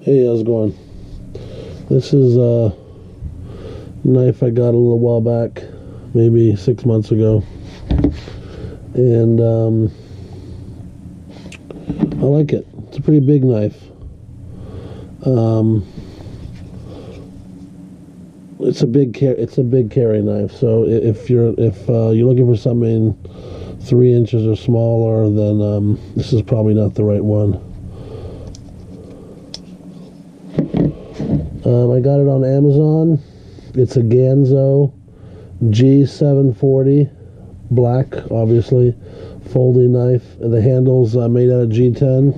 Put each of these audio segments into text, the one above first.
Hey, how's it going? This is a knife I got a little while back, maybe 6 months ago, and I like it. It's a pretty big knife. It's a big carry knife. So if you're looking for something 3 inches or smaller, then this is probably not the right one. I got it on Amazon. It's a Ganzo G740, black, obviously, folding knife. The handle's made out of G10.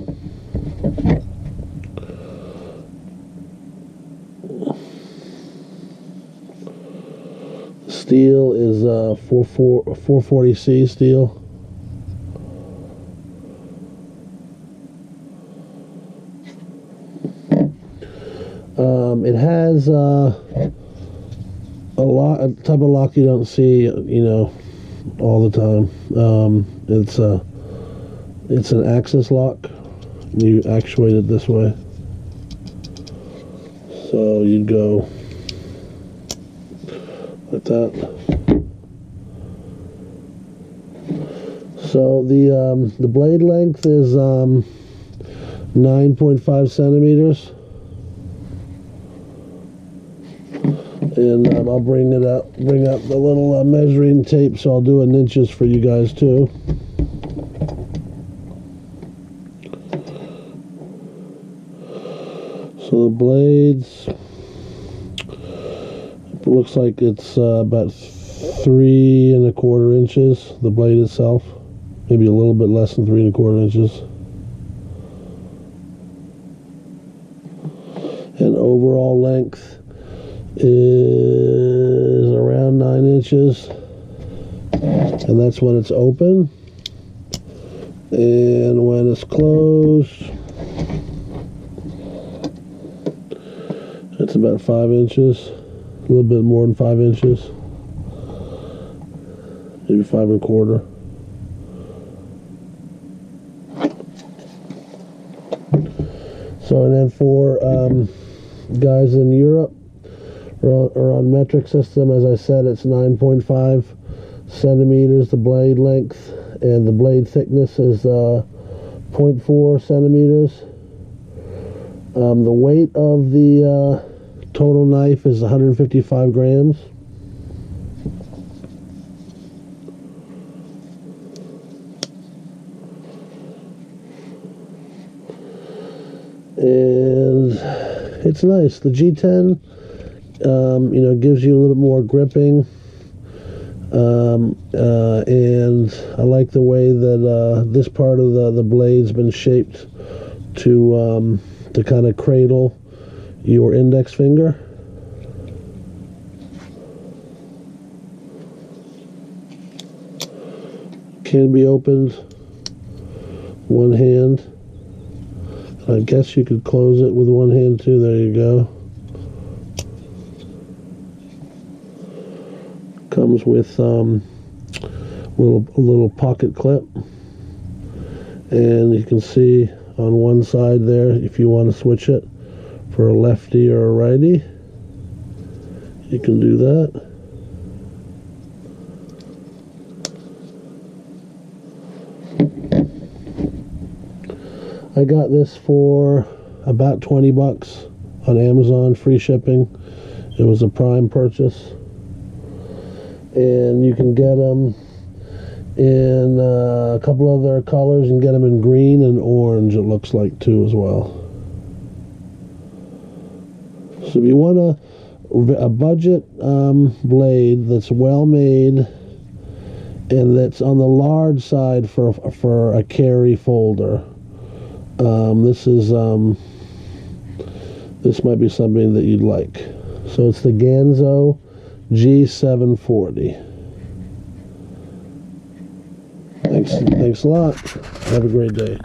Steel is 440C steel. It has a type of lock you don't see, all the time. It's an axis lock. You actuate it this way. So you'd go like that. So the blade length is 9.5 centimeters. And I'll bring up the little measuring tape, so I'll do it in inches for you guys too. So the blades, it looks like it's about 3 1/4 inches. The blade itself, maybe a little bit less than 3 1/4 inches. And overall length is around 9 inches, and that's when it's open. And when it's closed, it's about 5 inches, a little bit more than 5 inches, maybe 5 1/4. So, and then for guys in Europe, or on metric system, as I said, it's 9.5 centimeters, the blade length, and the blade thickness is 0.4 centimeters. The weight of the total knife is 155 grams. And it's nice. The G10 gives you a little bit more gripping, and I like the way that this part of the blade's been shaped to kind of cradle your index finger. Can be opened one hand. I guess you could close it with one hand too. There you go. Comes with a little pocket clip, and you can see on one side there, if you want to switch it for a lefty or a righty, you can do that. I got this for about 20 bucks on Amazon, free shipping. It was a Prime purchase. And you can get them in a couple other colors. You can get them in green and orange, it looks like, too, as well. So if you want a budget blade that's well made and that's on the large side for a carry folder, this might be something that you'd like. So it's the Ganzo G740. Thanks a lot. Have a great day.